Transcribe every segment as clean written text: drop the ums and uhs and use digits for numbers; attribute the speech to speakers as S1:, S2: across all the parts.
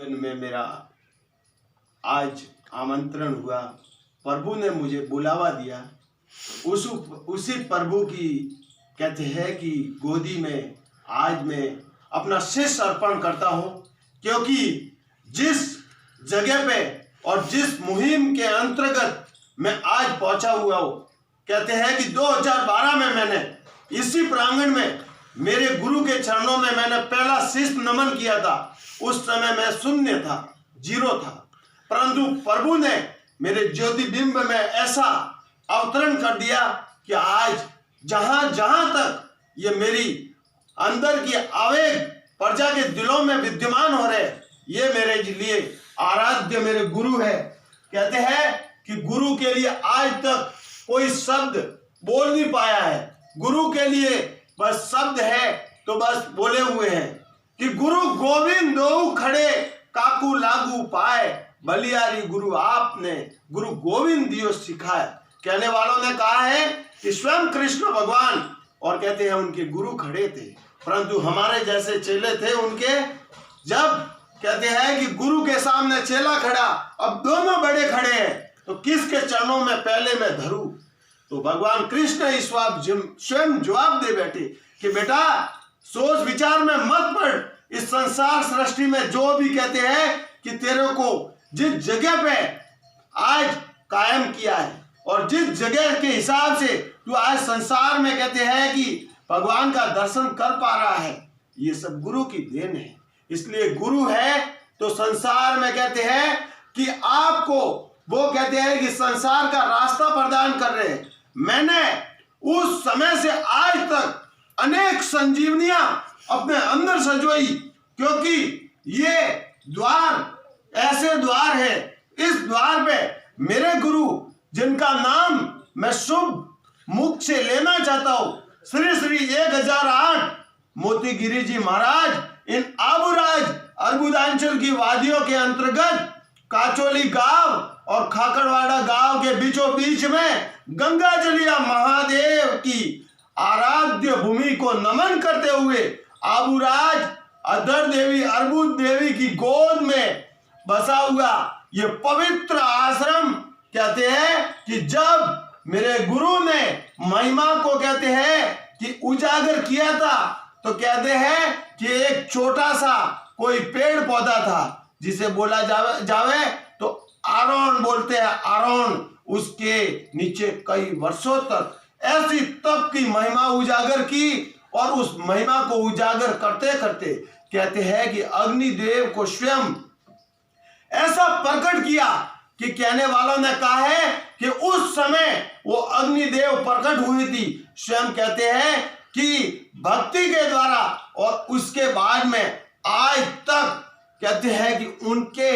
S1: में मेरा आज आमंत्रण हुआ, प्रभु ने मुझे बुलावा दिया। उसी प्रभु की कहते हैं कि गोदी में आज मैं अपना शीश अर्पण करता हूँ, क्योंकि जिस जगह पे और जिस मुहिम के अंतर्गत मैं आज पहुंचा हुआ हूँ, कहते हैं कि 2012 में मैंने इसी प्रांगण में मेरे गुरु के चरणों में मैंने पहला शीश नमन किया था। उस समय मैं शून्य था, जीरो था, परंतु प्रभु ने मेरे ज्योतिबिंब में ऐसा अवतरण कर दिया कि आज जहां जहां तक ये मेरी अंदर की आवेग प्रजा के दिलों में विद्यमान हो रहे, ये मेरे लिए आराध्य मेरे गुरु है। कहते हैं कि गुरु के लिए आज तक कोई शब्द बोल नहीं पाया है। गुरु के लिए बस शब्द है तो बस बोले हुए हैं कि गुरु गोविंद दो खड़े काकू लागू पाए, बलियारी गुरु आपने गुरु गोविंद दियो सिखाए। कहने वालों ने कहा है कि स्वयं कृष्ण भगवान और कहते हैं उनके गुरु खड़े थे, परंतु हमारे जैसे चेले थे उनके। जब कहते हैं कि गुरु के सामने चेला खड़ा, अब दोनों बड़े खड़े हैं, तो किसके चरणों में पहले मैं धरूं? तो भगवान कृष्ण इस बात स्वयं जवाब दे बैठे कि बेटा सोच विचार में मत पड़। इस संसार सृष्टि में जो भी कहते हैं कि तेरे को जिस जगह पे आज कायम किया है और जिस जगह के हिसाब से तू आज संसार में कहते हैं कि भगवान का दर्शन कर पा रहा है, ये सब गुरु की देन है। इसलिए गुरु है तो संसार में कहते हैं कि आपको वो कहते हैं कि संसार का रास्ता प्रदान कर रहे हैं। मैंने उस समय से आज तक अनेक संजीवनियां अपने अंदर सजोई, क्योंकि ये द्वार ऐसे द्वार है, इस द्वार पे मेरे गुरु जिनका नाम मैं शुभ मुख से लेना चाहता हूं, श्री श्री 1008 मोतीगिरी जी महाराज इन आबूराज अर्बुदांचल की वादियों के अंतर्गत काचोली गांव और खाकड़वाड़ा गांव के बीचों बीच में गंगा जलिया महादेव की आराध्य भूमि को नमन करते हुए आबूराज अधर देवी अर्बुद देवी की गोद में बसा हुआ ये पवित्र आश्रम, कहते हैं कि जब मेरे गुरु ने महिमा को कहते हैं कि उजागर किया था, तो कहते हैं कि एक छोटा सा कोई पेड़ पौधा था जिसे बोला जावे तो आरोन बोलते हैं, आरोन, उसके नीचे कई वर्षों तक ऐसी तप की महिमा उजागर की, और उस महिमा को उजागर करते करते कहते हैं कि अग्निदेव को स्वयं ऐसा प्रकट किया कि कहने वालों ने कहा है कि उस समय वो अग्निदेव प्रकट हुई थी। स्वयं कहते हैं कि भक्ति के द्वारा, और उसके बाद में आज तक कहते हैं कि उनके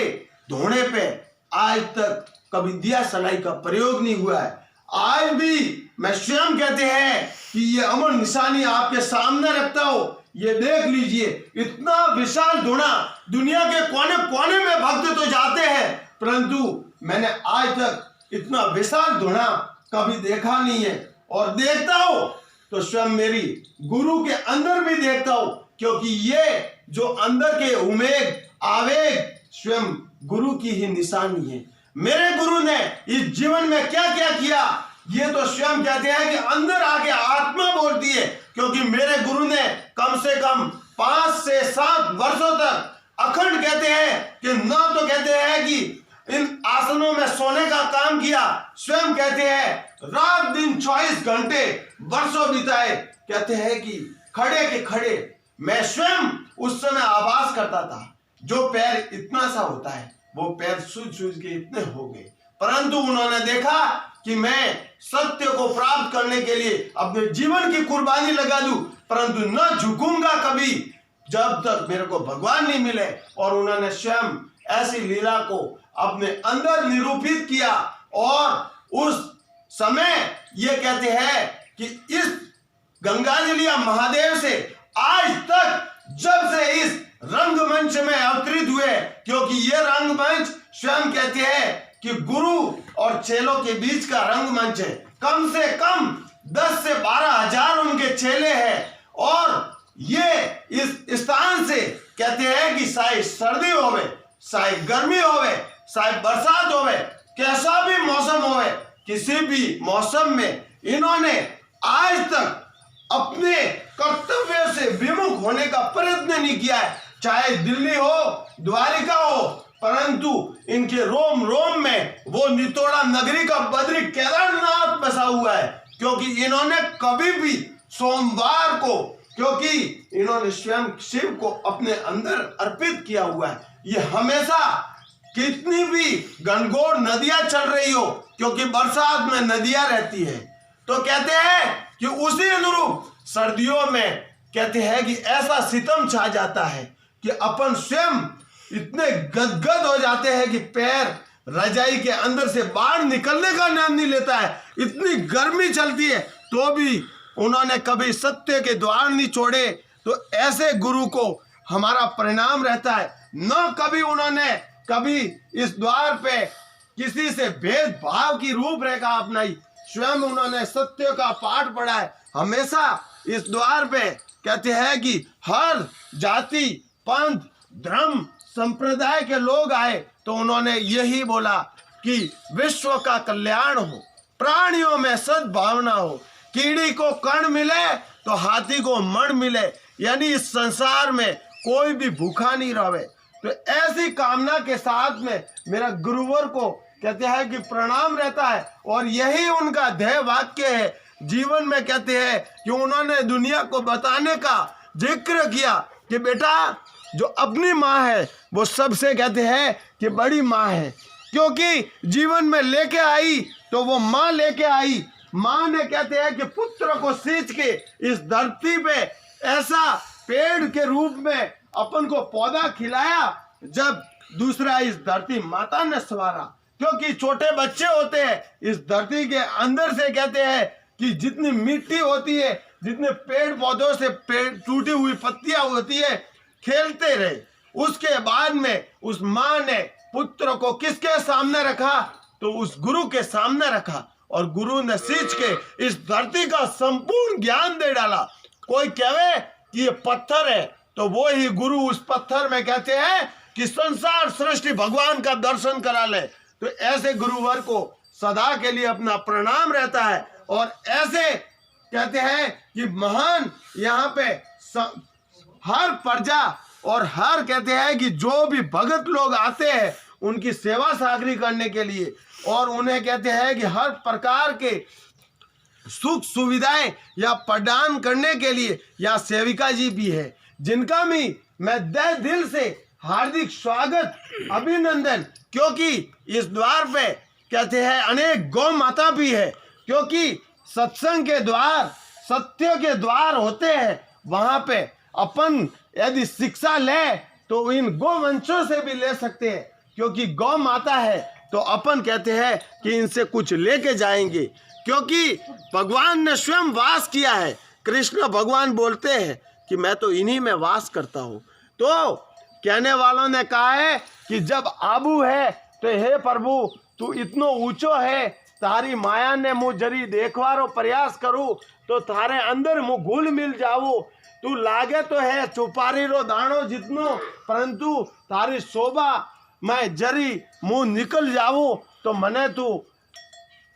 S1: धोने पे आज तक कभी दिया सलाई का प्रयोग नहीं हुआ है। आज भी मैं स्वयं कहते हैं कि ये अमर निशानी आपके सामने रखता हूं, ये देख लीजिए। इतना विशाल धुना, दुनिया के कोने कोने में भक्त तो जाते हैं, परंतु मैंने आज तक इतना विशाल धुना कभी देखा नहीं है। और देखता हूं तो स्वयं मेरी गुरु के अंदर भी देखता हूं, क्योंकि ये जो अंदर के उमेद आवेग स्वयं गुरु की ही निशानी है। मेरे गुरु ने इस जीवन में क्या क्या किया, ये तो स्वयं कहते हैं कि अंदर आके आत्मा बोलती है, क्योंकि मेरे गुरु ने कम से कम 5 से 7 वर्षों तक अखंड कहते हैं कि न तो कहते हैं कि इन आसनों में सोने का काम किया, स्वयं कहते हैं रात दिन 24 घंटे वर्षों बिताए। कहते हैं कि खड़े के खड़े मैं स्वयं उस समय आभास करता था, जो पैर इतना सा होता है वो पैर सूझ के इतने हो गए, परंतु उन्होंने देखा कि मैं सत्य को प्राप्त करने के लिए अपने जीवन की कुर्बानी लगा दूं, परंतु न झुकूंगा कभी जब तक मेरे को भगवान नहीं मिले। और उन्होंने स्वयं ऐसी लीला को अपने अंदर निरूपित किया। और उस समय ये कहते हैं कि इस गंगाजलिया महादेव से आज तक जब से इस रंगमंच में अवतरित हुए, क्योंकि ये रंगमंच स्वयं कहते हैं कि गुरु और चेलों के बीच का रंगमंच है। कम से कम 10 से 12 हजार उनके चेले हैं, और ये इस स्थान से कहते हैं कि चाहे सर्दी होवे चाहे गर्मी होवे, चाहे बरसात होवे, कैसा भी मौसम होवे, किसी भी मौसम में इन्होंने आज तक अपने कर्तव्य से विमुख होने का प्रयत्न नहीं किया है। चाहे दिल्ली हो, द्वारिका हो, परंतु इनके रोम रोम में वो नितोड़ा नगरी का बद्री केदारनाथ बसा हुआ है, क्योंकि इन्होंने कभी भी सोमवार को, क्योंकि इन्होंने स्वयं शिव को अपने अंदर अर्पित किया हुआ है। ये हमेशा कितनी भी घनघोर नदियां चल रही हो, क्योंकि बरसात में नदियां रहती है, तो कहते हैं कि उसी अनुरूप सर्दियों में कहते हैं कि ऐसा सितम छा जाता है कि अपन स्वयं इतने गदगद हो जाते हैं कि पैर रजाई के अंदर से बाहर निकलने का नाम नहीं लेता है। इतनी गर्मी चलती है तो भी उन्होंने कभी सत्य के द्वार नहीं छोड़े। तो ऐसे गुरु को हमारा परिणाम रहता है। न कभी उन्होंने कभी इस द्वार पे किसी से भेदभाव की रूपरेखा अपनाई। स्वयं उन्होंने सत्य का पाठ पढ़ा है। हमेशा इस द्वार पे कहते हैं कि हर जाति, पंथ, धर्म, संप्रदाय के लोग आए तो उन्होंने यही बोला कि विश्व का कल्याण हो, प्राणियों में सद्भावना हो, कीड़ी को कण मिले तो हाथी को मण मिले, यानी इस संसार में कोई भी भूखा नहीं रहे। तो ऐसी कामना के साथ में मेरा गुरुवर को कहते हैं कि प्रणाम रहता है, और यही उनका ध्येय वाक्य है जीवन में। कहते हैं कि उन्होंने दुनिया को बताने का जिक्र किया कि बेटा जो अपनी माँ है वो सबसे कहते हैं कि बड़ी माँ है, क्योंकि जीवन में लेके आई तो वो माँ लेके आई। माँ ने कहते हैं कि पुत्र को सींच के इस धरती पे ऐसा पेड़ के रूप में अपन को पौधा खिलाया, जब दूसरा इस धरती माता ने सवारा, क्योंकि छोटे बच्चे होते हैं इस धरती के अंदर से कहते हैं कि जितनी मिट्टी होती है, जितने पेड़ पौधों से टूटी हुई पत्तियां होती है, खेलते रहे। उसके बाद में उस माँ ने पुत्र को किसके सामने रखा? तो उस गुरु के सामने रखा, और गुरु ने सींच के इस धरती का संपूर्ण ज्ञान दे डाला। कोई कहे कि ये पत्थर है तो वो ही गुरु उस पत्थर में कहते हैं कि संसार सृष्टि भगवान का दर्शन करा ले। तो ऐसे गुरुवर को सदा के लिए अपना प्रणाम रहता है। और ऐसे कहते हैं कि महान यहाँ पे हर प्रजा और हर कहते हैं कि जो भी भगत लोग आते हैं उनकी सेवा सागरी करने के लिए, और उन्हें कहते हैं कि हर प्रकार के सुख सुविधाएं या प्रदान करने के लिए यहाँ सेविका जी भी है, जिनका भी मैं दिल से हार्दिक स्वागत अभिनंदन, क्योंकि इस द्वार पे कहते हैं अनेक गौ माता भी है, क्योंकि सत्संग के द्वार, सत्य के द्वार होते हैं। वहाँ पे अपन यदि शिक्षा ले तो इन गौवंशों से भी ले सकते हैं, क्योंकि गौ माता है तो अपन कहते हैं कि इनसे कुछ लेके जाएंगे, क्योंकि भगवान ने स्वयं वास किया है। कृष्ण भगवान बोलते हैं कि मैं तो इन्हीं में वास करता हूँ। तो कहने वालों ने कहा है कि जब आबू है तो हे प्रभु तू इतनो ऊंचो है, तारी माया ने मुँह जरी देखवारो प्रयास करूँ तो थारे अंदर मुँह घुल मिल जावो। तू लागे तो है चुपारी रो दाणो जितनो, परंतु तारी शोभा मैं जरी मुँह निकल जाऊँ तो मने तू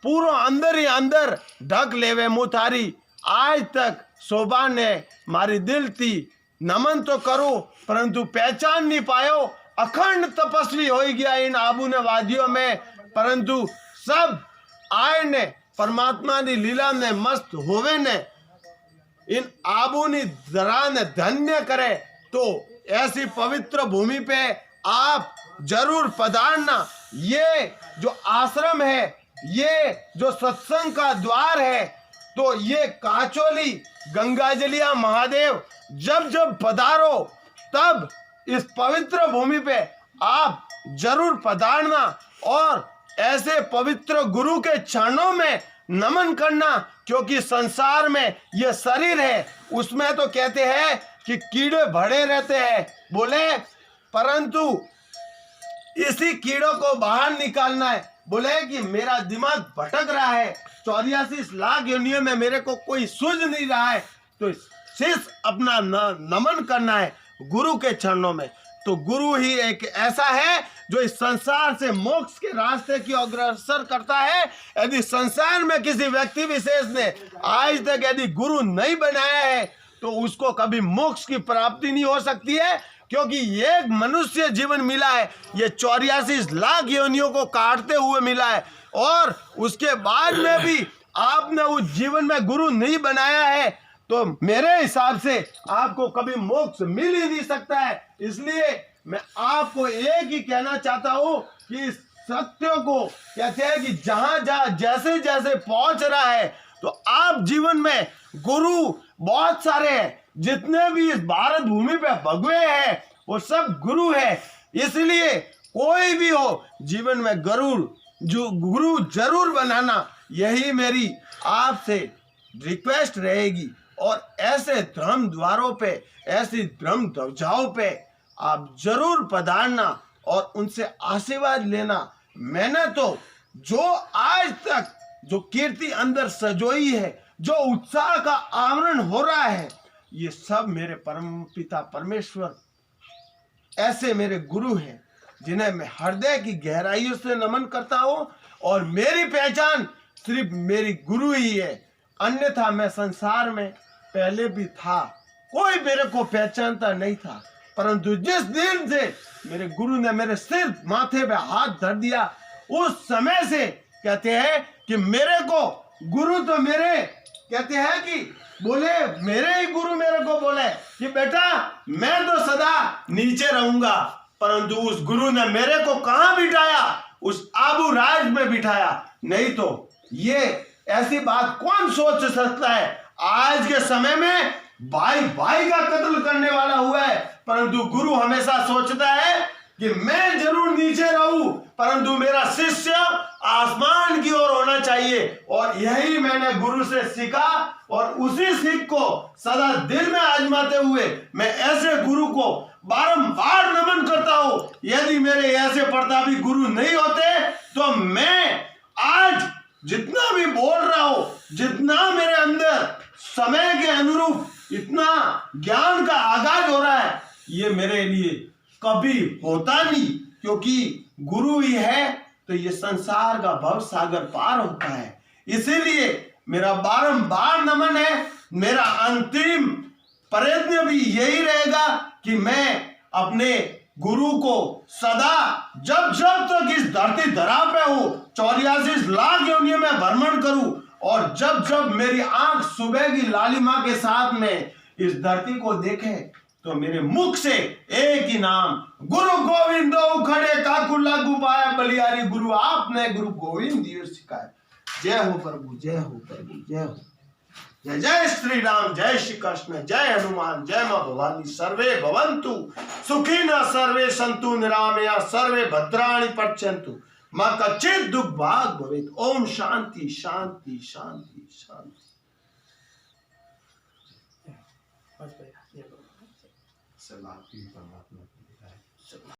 S1: पूरा अंदर ही अंदर ढक लेवे मुँह थारी। आज तक शोभा ने मारी दिल थी, नमन तो करो परंतु पहचान नहीं पायो। अखंड तपस्वी हो गया इन आबू ने वादियों में, परंतु सब आय ने परमात्मा की लीला ने मस्त होवे ने इन आबू ने जरा ने धन्य करे। तो ऐसी पवित्र भूमि पे आप जरूर पधारना। ये जो आश्रम है, ये जो सत्संग का द्वार है, तो ये काचोली गंगाजलिया महादेव जब जब पधारो तब इस पवित्र भूमि पे आप जरूर पधारना और ऐसे पवित्र गुरु के चरणों में नमन करना, क्योंकि संसार में ये शरीर है उसमें तो कहते हैं कि कीड़े भरे रहते हैं बोले, परंतु इसी कीड़ों को बाहर निकालना है। बोले कि मेरा दिमाग भटक रहा है, 84 लाख योनियों में मेरे को कोई सूझ नहीं रहा है, तो शीश अपना नमन करना है गुरु के चरणों में। तो गुरु ही एक ऐसा है जो इस संसार से मोक्ष के रास्ते की अग्रसर करता है। यदि संसार में किसी व्यक्ति विशेष ने आज तक यदि गुरु नहीं बनाया है तो उसको कभी मोक्ष की प्राप्ति नहीं हो सकती है, क्योंकि ये मनुष्य जीवन मिला है, ये 84 लाख योनियों को काटते हुए मिला है, और उसके बाद में भी आपने उस जीवन में गुरु नहीं बनाया है तो मेरे हिसाब से आपको कभी मोक्ष मिल ही नहीं सकता है। इसलिए मैं आपको एक ही कहना चाहता हूं कि इस सत्य को कहते हैं कि जहां जहां जैसे जैसे पहुंच रहा है तो आप जीवन में गुरु बहुत सारे हैं, जितने भी इस भारत भूमि पे भगवे हैं वो सब गुरु है। इसलिए कोई भी हो जीवन में गुरु जरूर बनाना, यही मेरी आपसे रिक्वेस्ट रहेगी। और ऐसे धर्म द्वारों पे, ऐसी धर्म ध्वजाओं पे आप जरूर पधारना और उनसे आशीर्वाद लेना। मैंने तो जो आज तक जो कीर्ति अंदर सजोई है, जो उत्साह का आवरण हो रहा है, ये सब मेरे परम पिता परमेश्वर ऐसे मेरे गुरु हैं जिन्हें मैं हृदय की गहराइयों से नमन करता हूं। और मेरी पहचान सिर्फ मेरी गुरु ही है, अन्यथा मैं संसार में पहले भी था, कोई मेरे को पहचानता नहीं था। परंतु जिस दिन से मेरे गुरु ने मेरे सिर माथे पे हाथ धर दिया, उस समय से कहते हैं कि मेरे को गुरु तो मेरे कहते हैं कि बोले मेरे ही गुरु मेरे को बोले कि बेटा मैं तो सदा नीचे रहूंगा, परंतु उस गुरु ने मेरे को कहां बिठाया, उस आबू राज में बिठाया। नहीं तो ये ऐसी बात कौन सोच सकता है। आज के समय में भाई भाई का कत्ल करने वाला हुआ है, परंतु गुरु हमेशा सोचता है कि मैं जरूर नीचे रहूं, परंतु मेरा शिष्य आसमान की ओर होना चाहिए। और यही मैंने गुरु से सीखा और उसी सीख को सदा दिल में आजमाते हुए मैं ऐसे गुरु को बारंबार नमन करता हूं। यदि मेरे ऐसे प्रतापी गुरु नहीं होते तो मैं आज जितना भी बोल रहा हूं, जितना मेरे अंदर समय के अनुरूप इतना ज्ञान का आगाज हो रहा है, ये मेरे लिए कभी होता नहीं, क्योंकि गुरु ही है तो ये संसार का भव सागर पार होता है। इसीलिए मेरा बारंबार नमन है। मेरा अंतिम प्रयत्न भी यही रहेगा कि मैं अपने गुरु को सदा जब जब तक इस धरती धरा पे हूं 84 लाख योनियों में भ्रमण करूं, और जब जब मेरी आंख सुबह की लालिमा के साथ में इस धरती को देखे तो मेरे मुख से एक ही नाम गुरु गोविंद खड़े काकू लागू पाया बलियारी, गुरु आपने गुरु गोविंद दियो सिखाए। जय हो प्रभु, जय हो प्रभु, जय हो। जय जय श्री राम, जय श्री कृष्ण, जय हनुमान, जय मां भवानी। सर्वे भवन्तु सुखिनः, सर्वे सन्तु निरामया, सर्वे भद्राणि पश्यन्तु, मां कच्चित् दुःख भाग भवेत्। ओम शांति शांति शांति शांति। सब आपकी परमात्मा की है।